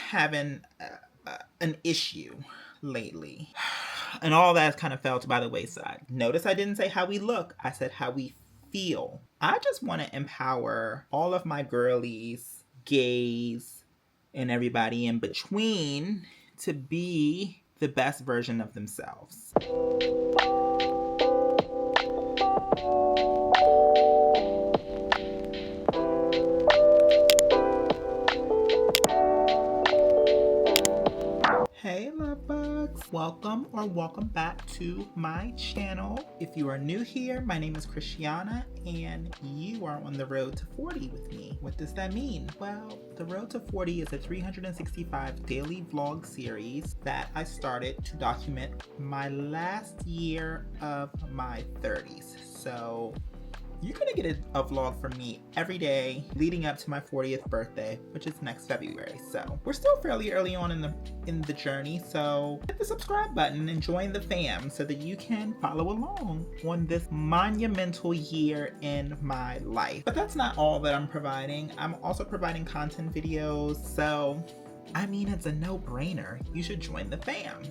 having an issue lately. And all that kind of fell by the wayside. Notice I didn't say how we look. I said how we feel. I just want to empower all of my girlies, gays, and everybody in between to be the best version of themselves. Hey love bugs, welcome back to my channel. If you are new here, my name is Christiana and you are on the road to 40 with me. What does that mean? Well, the road to 40 is a 365 daily vlog series that I started to document my last year of my 30s. So you're gonna get a vlog from me every day leading up to my 40th birthday, which is next February. So we're still fairly early on in the journey, so hit the subscribe button and join the fam so that you can follow along on this monumental year in my life. But that's not all that I'm providing. I'm also providing content videos, so I mean, it's a no-brainer. You should join the fam.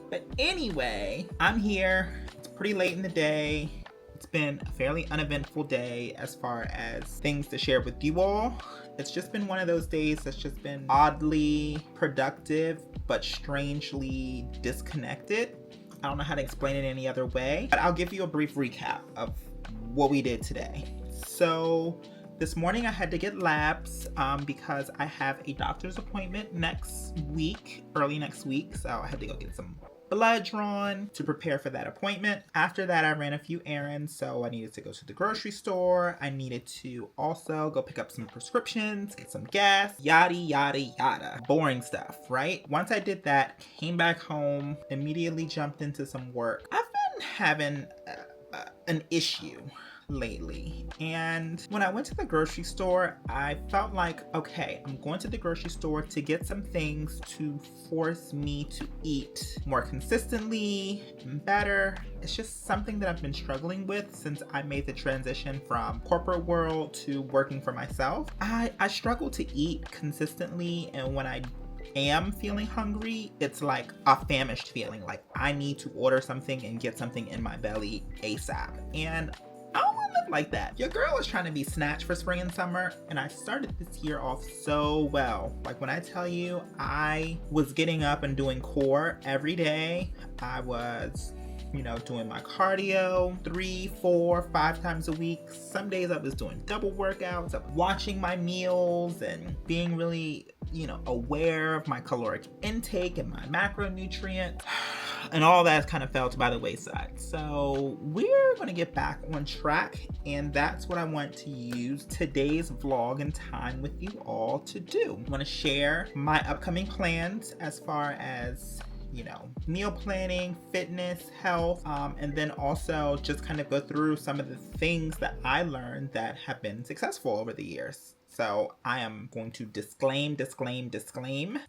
But anyway, I'm here. It's pretty late in the day. It's been a fairly uneventful day as far as things to share with you all. It's just been one of those days that's just been oddly productive, but strangely disconnected. I don't know how to explain it any other way, but I'll give you a brief recap of what we did today. So this morning I had to get labs because I have a doctor's appointment early next week. So I had to go get some blood drawn to prepare for that appointment. After that, I ran a few errands. So I needed to go to the grocery store. I needed to also go pick up some prescriptions, get some gas, yada, yada, yada. Boring stuff, right? Once I did that, came back home, immediately jumped into some work. I've been having an issue lately, and when I went to the grocery store, I felt like, okay, I'm going to the grocery store to get some things to force me to eat more consistently and better. It's just something that I've been struggling with since I made the transition from corporate world to working for myself. I struggle to eat consistently, and when I am feeling hungry, it's like a famished feeling, like I need to order something and get something in my belly ASAP. And I don't want to live like that. Your girl is trying to be snatched for spring and summer, and I started this year off so well. Like when I tell you I was getting up and doing core every day, I was doing my cardio 3, 4, 5 times a week. Some days I was doing double workouts, watching my meals and being really, aware of my caloric intake and my macronutrients. And all that kind of fell by the wayside. So we're going to get back on track, and that's what I want to use today's vlog and time with you all to do. I want to share my upcoming plans as far as meal planning, fitness, health, and then also just kind of go through some of the things that I learned that have been successful over the years. So I am going to disclaim.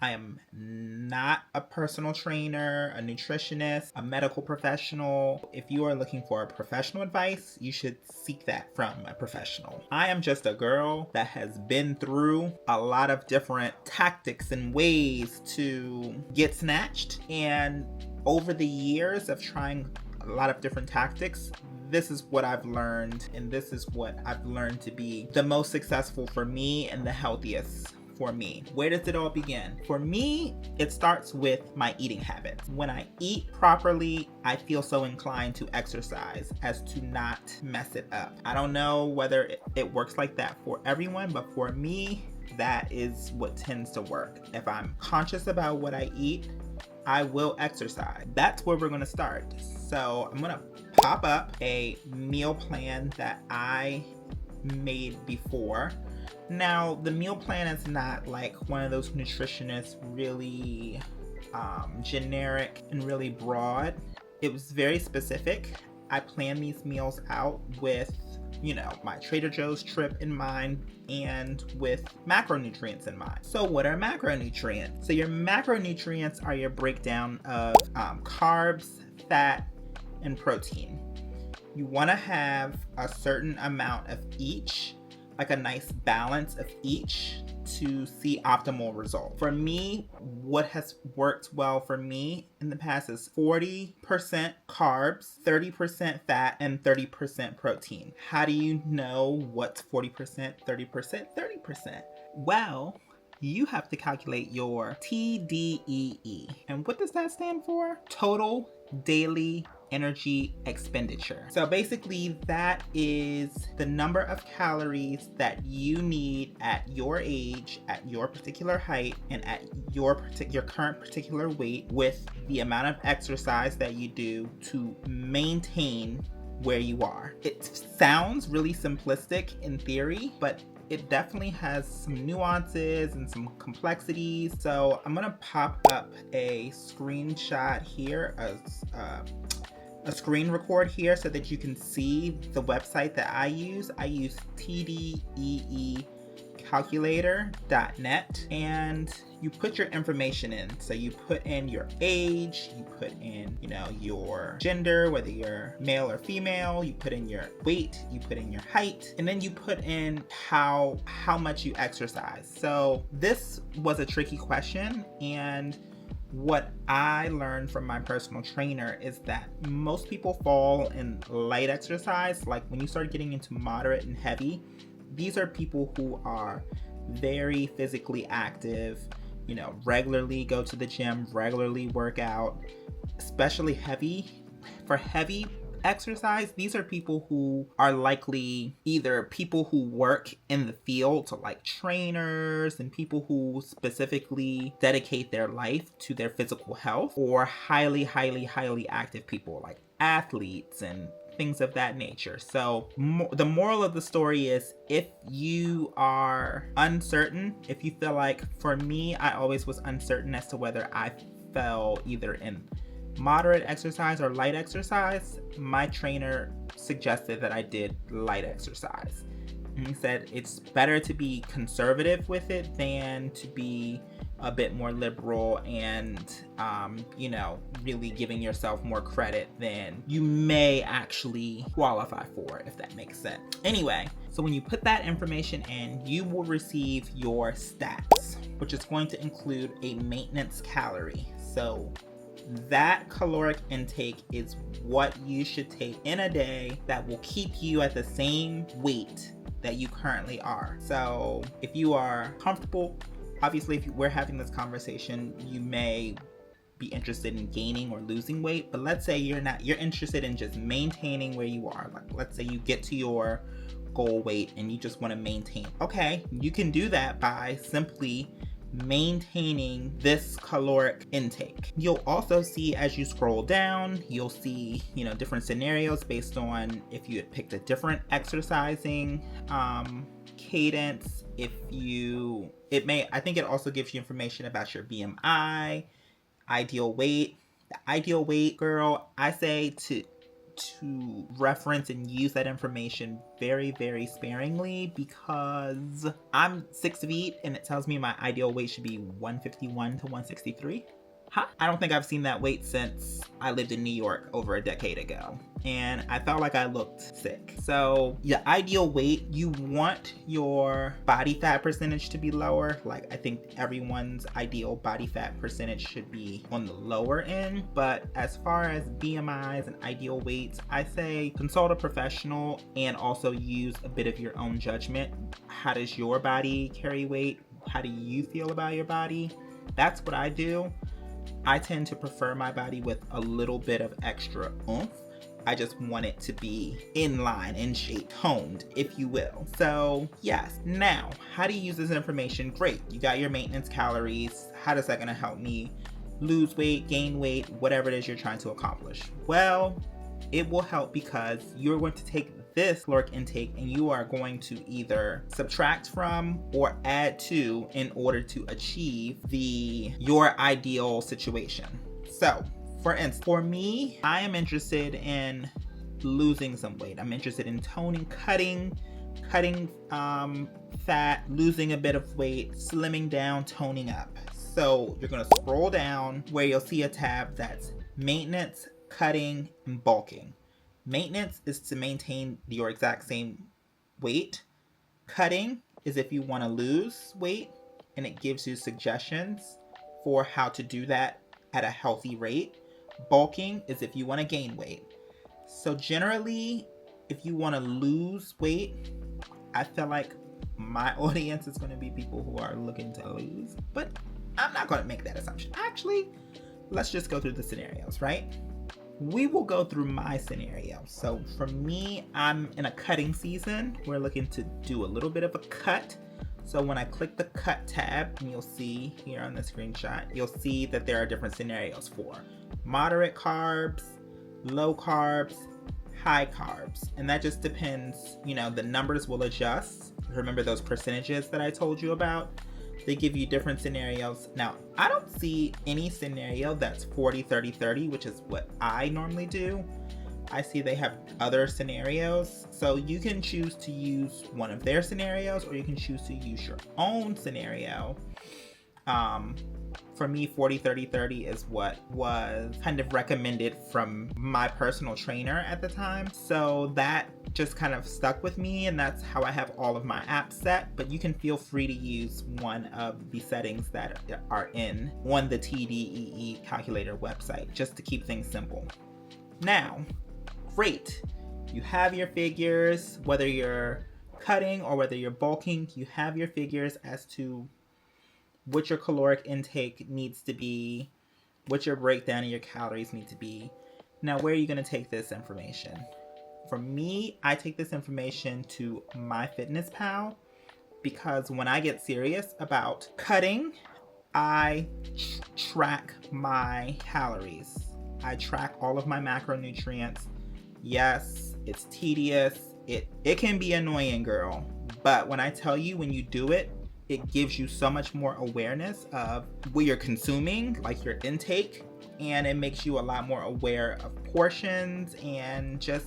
I am not a personal trainer, a nutritionist, a medical professional. If you are looking for professional advice, you should seek that from a professional. I am just a girl that has been through a lot of different tactics and ways to get snatched. And over the years of trying a lot of different tactics, this is what I've learned, and this is what I've learned to be the most successful for me and the healthiest for me. Where does it all begin? For me, it starts with my eating habits. When I eat properly, I feel so inclined to exercise as to not mess it up. I don't know whether it works like that for everyone, but for me, that is what tends to work. If I'm conscious about what I eat, I will exercise. That's where we're gonna start. So I'm gonna pop up a meal plan that I made before. Now, the meal plan is not like one of those nutritionists, really generic and really broad. It was very specific. I planned these meals out with my Trader Joe's trip in mind and with macronutrients in mind. So what are macronutrients? So your macronutrients are your breakdown of carbs, fat, and protein. You want to have a certain amount of each like a nice balance of each to see optimal results. For me, what has worked well for me in the past is 40% carbs, 30% fat, and 30% protein. How do you know what's 40%, 30%, 30%? Well, you have to calculate your TDEE. And what does that stand for? Total daily energy expenditure. So basically that is the number of calories that you need at your age, at your particular height, and at your current particular weight, with the amount of exercise that you do to maintain where you are. It sounds really simplistic in theory, but it definitely has some nuances and some complexities. So I'm gonna pop up a screenshot here, a screen record here, so that you can see the website that I use. I use TDEEcalculator.net, and you put your information in. So you put in your age, you put in, your gender, whether you're male or female, you put in your weight, you put in your height, and then you put in how much you exercise. So this was a tricky question, and what I learned from my personal trainer is that most people fall in light exercise. Like when you start getting into moderate and heavy, these are people who are very physically active, regularly go to the gym, regularly work out, especially heavy. For heavy exercise, these are people who are likely either people who work in the field, so like trainers and people who specifically dedicate their life to their physical health, or highly active people like athletes and things of that nature. So the moral of the story is, if you are uncertain, if you feel like, for me, I always was uncertain as to whether I fell either in moderate exercise or light exercise, my trainer suggested that I did light exercise. And he said it's better to be conservative with it than to be a bit more liberal and, really giving yourself more credit than you may actually qualify for, if that makes sense. Anyway, so when you put that information in, you will receive your stats, which is going to include a maintenance calorie. So that caloric intake is what you should take in a day that will keep you at the same weight that you currently are. So if you are comfortable, obviously if we're having this conversation, you may be interested in gaining or losing weight, but let's say you're not, you're interested in just maintaining where you are. Like, let's say you get to your goal weight and you just want to maintain. Okay, you can do that by simply maintaining this caloric intake. You'll also see, as you scroll down, you'll see, different scenarios based on if you had picked a different exercising cadence. I think it also gives you information about your BMI, ideal weight. The ideal weight, girl, I say to reference and use that information very, very sparingly, because I'm 6 feet and it tells me my ideal weight should be 151 to 163. I don't think I've seen that weight since I lived in New York over a decade ago, and I felt like I looked sick. So the ideal weight, you want your body fat percentage to be lower. Like, I think everyone's ideal body fat percentage should be on the lower end, but as far as BMIs and ideal weights, I say consult a professional and also use a bit of your own judgment. How does your body carry weight? How do you feel about your body? That's what I do. I tend to prefer my body with a little bit of extra oomph. I just want it to be in line, in shape, toned, if you will. So yes, now, how do you use this information? Great, you got your maintenance calories. How is that going to help me lose weight, gain weight, whatever it is you're trying to accomplish? Well, it will help because you're going to take this caloric intake and you are going to either subtract from or add to in order to achieve your ideal situation. So, for instance, for me, I am interested in losing some weight. I'm interested in toning, cutting fat, losing a bit of weight, slimming down, toning up. So you're going to scroll down where you'll see a tab that's maintenance, cutting, and bulking. Maintenance is to maintain your exact same weight. Cutting is if you want to lose weight, and it gives you suggestions for how to do that at a healthy rate. Bulking is if you want to gain weight. So generally, if you want to lose weight, I feel like my audience is going to be people who are looking to lose, but I'm not going to make that assumption. Actually, let's just go through the scenarios, right? We will go through my scenario. So for me, I'm in a cutting season. We're looking to do a little bit of a cut. So when I click the cut tab, and you'll see here on the screenshot, you'll see that there are different scenarios for moderate carbs, low carbs, high carbs. And that just depends, the numbers will adjust. Remember those percentages that I told you about? They give you different scenarios. Now, I don't see any scenario that's 40, 30, 30, which is what I normally do. I see they have other scenarios. So you can choose to use one of their scenarios, or you can choose to use your own scenario. For me, 40, 30, 30 is what was kind of recommended from my personal trainer at the time. So that just kind of stuck with me, and that's how I have all of my apps set. But you can feel free to use one of the settings that are on the TDEE calculator website, just to keep things simple. Now, great. You have your figures, whether you're cutting or whether you're bulking, you have your figures as to what your caloric intake needs to be, what your breakdown of your calories need to be. Now, where are you going to take this information? For me, I take this information to Myfitnesspal, because when I get serious about cutting, I track my calories. I track all of my macronutrients. Yes, it's tedious. It can be annoying, girl. But when I tell you, when you do it, it gives you so much more awareness of what you're consuming, like your intake, and it makes you a lot more aware of portions, and just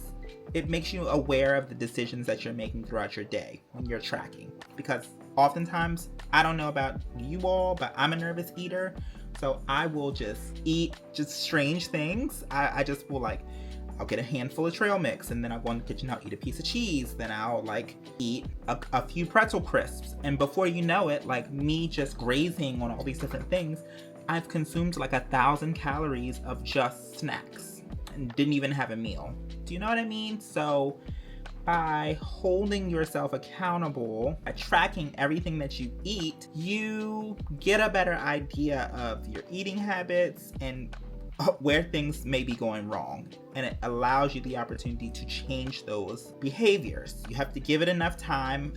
it makes you aware of the decisions that you're making throughout your day when you're tracking. Because oftentimes, I don't know about you all, but I'm a nervous eater, so I will just eat just strange things. I just will I'll get a handful of trail mix, and then I'll go in the kitchen, I'll eat a piece of cheese, then I'll eat a few pretzel crisps. And before you know it, me just grazing on all these different things, I've consumed 1,000 calories of just snacks and didn't even have a meal. Do you know what I mean? So by holding yourself accountable, by tracking everything that you eat, you get a better idea of your eating habits and where things may be going wrong, and it allows you the opportunity to change those behaviors. You have to give it enough time.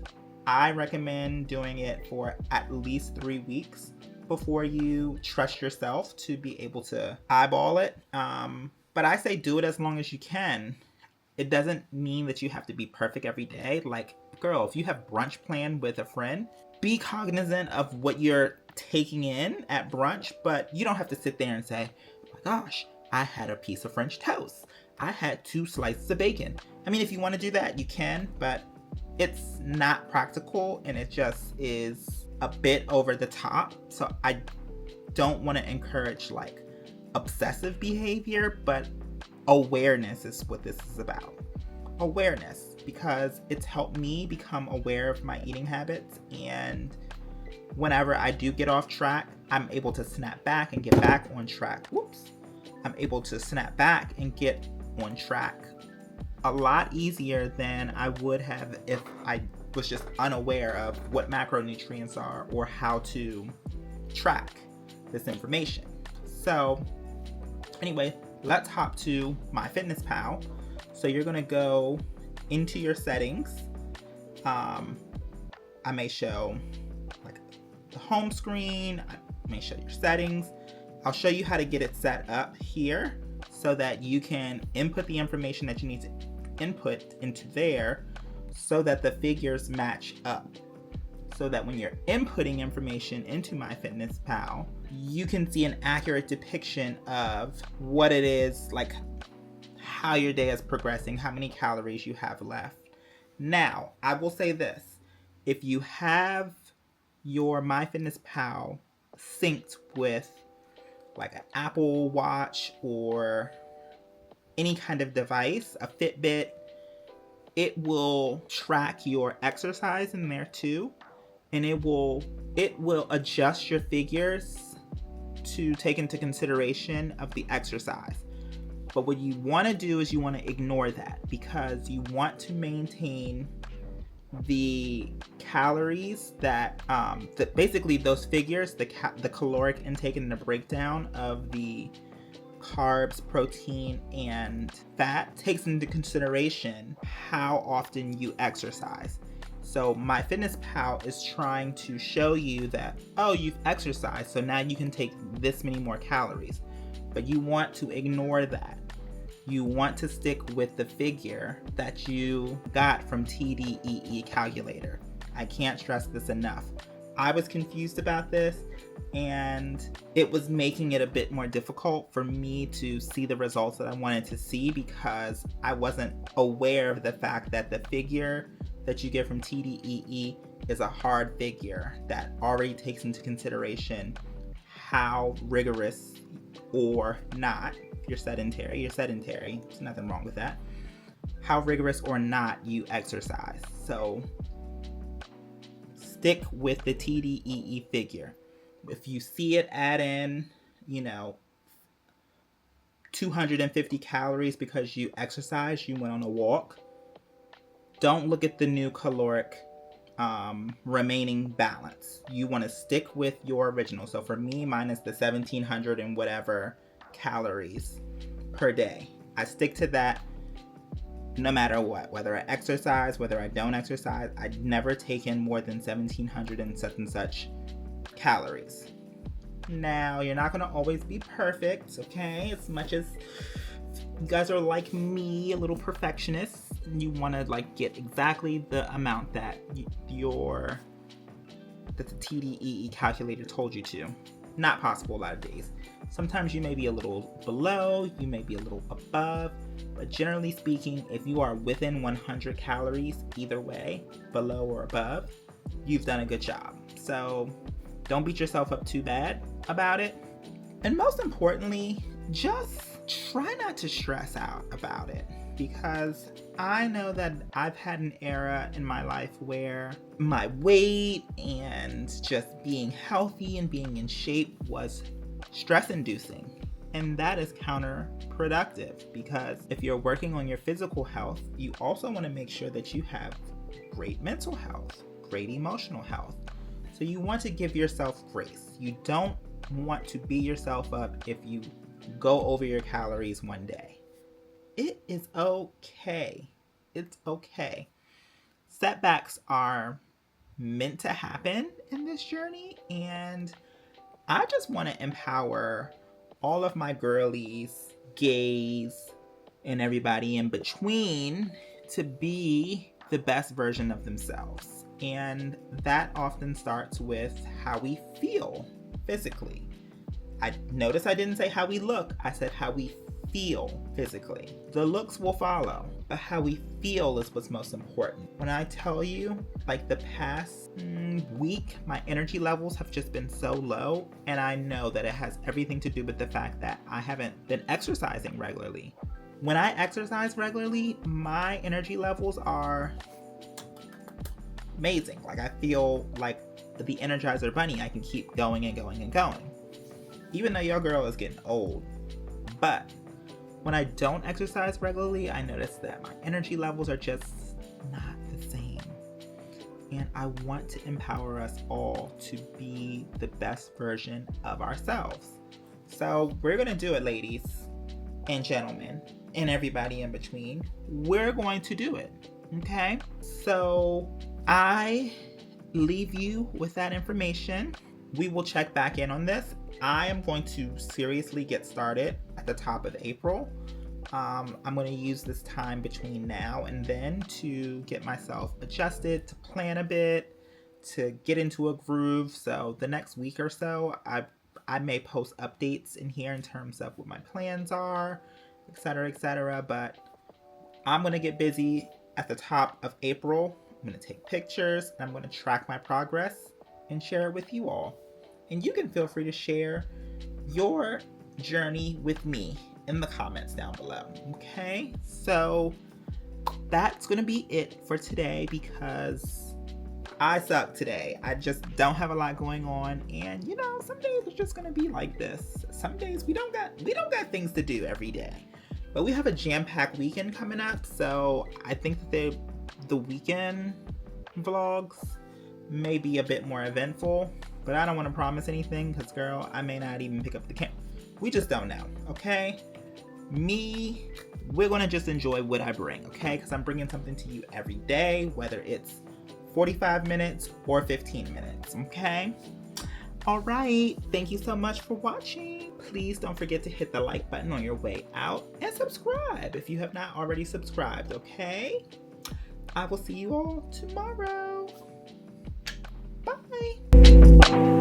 I recommend doing it for at least 3 weeks before you trust yourself to be able to eyeball it. But I say do it as long as you can. It doesn't mean that you have to be perfect every day. Girl, if you have brunch planned with a friend, be cognizant of what you're taking in at brunch, but you don't have to sit there and say, gosh, I had a piece of French toast. I had 2 slices of bacon. I mean, if you want to do that, you can, but it's not practical, and it just is a bit over the top. So I don't want to encourage obsessive behavior, but awareness is what this is about. Awareness, because it's helped me become aware of my eating habits, and whenever I do get off track, I'm able to snap back and get back on track. I'm able to snap back and get on track a lot easier than I would have if I was just unaware of what macronutrients are or how to track this information. So anyway, let's hop to Myfitnesspal. So you're going to go into your settings. I may show the home screen. I may show your settings. I'll show you how to get it set up here so that you can input the information that you need to input into there so that the figures match up. So that when you're inputting information into Myfitnesspal, you can see an accurate depiction of what it is, how your day is progressing, how many calories you have left. Now, I will say this. If you have your Myfitnesspal synced with an Apple Watch or any kind of device, a Fitbit, it will track your exercise in there too, and it will adjust your figures to take into consideration of the exercise. But what you want to do is you want to ignore that, because you want to maintain the calories that basically those figures, the caloric intake and the breakdown of the carbs, protein, and fat takes into consideration how often you exercise. So Myfitnesspal is trying to show you that, oh, you've exercised, so now you can take this many more calories. But you want to ignore that. You want to stick with the figure that you got from TDEE calculator. I can't stress this enough. I was confused about this, and it was making it a bit more difficult for me to see the results that I wanted to see, because I wasn't aware of the fact that the figure that you get from TDEE is a hard figure that already takes into consideration how rigorous or not, if you're sedentary, there's nothing wrong with that, how rigorous or not you exercise. So stick with the TDEE figure. If you see it add in, 250 calories because you exercise, you went on a walk, don't look at the new caloric remaining balance. You want to stick with your original. So for me, mine is the 1700 and whatever calories per day. I stick to that no matter what, whether I exercise, whether I don't exercise. I'd never taken more than 1700 and such calories. Now, you're not going to always be perfect, okay? As much as you guys are like me, a little perfectionist, you want to get exactly the amount that the TDEE calculator told you to. Not possible a lot of days. Sometimes you may be a little below, you may be a little above, but generally speaking, if you are within 100 calories, either way, below or above, you've done a good job. So don't beat yourself up too bad about it. And most importantly, just try not to stress out about it, because I know that I've had an era in my life where my weight and just being healthy and being in shape was stress-inducing. And that is counterproductive, because if you're working on your physical health, you also want to make sure that you have great mental health, great emotional health. So you want to give yourself grace. You don't want to beat yourself up if you go over your calories one day. It is okay. It's okay. Setbacks are meant to happen in this journey, and I just want to empower all of my girlies, gays, and everybody in between to be the best version of themselves. And that often starts with how we feel physically. I notice I didn't say how we look. I said how we feel physically. The looks will follow, but how we feel is what's most important. When I tell you, the past week, my energy levels have just been so low, and I know that it has everything to do with the fact that I haven't been exercising regularly. When I exercise regularly, my energy levels are amazing. I feel like the Energizer Bunny. I can keep going and going and going, even though your girl is getting old. But when I don't exercise regularly, I notice that my energy levels are just not the same. And I want to empower us all to be the best version of ourselves. So we're going to do it, ladies and gentlemen, and everybody in between. We're going to do it. Okay? So I leave you with that information. We will check back in on this. I am going to seriously get started at the top of April. I'm going to use this time between now and then to get myself adjusted, to plan a bit, to get into a groove. So the next week or so, I may post updates in here in terms of what my plans are, etc. But I'm going to get busy at the top of April. I'm going to take pictures, and I'm going to track my progress and share it with you all. And you can feel free to share your journey with me in the comments down below. Okay? So that's gonna be it for today because I suck today. I just don't have a lot going on, and you know, some days it's just gonna be like this. Some days we don't got things to do every day. But we have a jam-packed weekend coming up, so I think that the weekend vlogs may be a bit more eventful, but I don't want to promise anything because, girl, I may not even pick up the camera. We just don't know, okay? We're going to just enjoy what I bring, okay? Because I'm bringing something to you every day, whether it's 45 minutes or 15 minutes, okay? All right, thank you so much for watching. Please don't forget to hit the like button on your way out and subscribe if you have not already subscribed, okay? I will see you all tomorrow. Bye.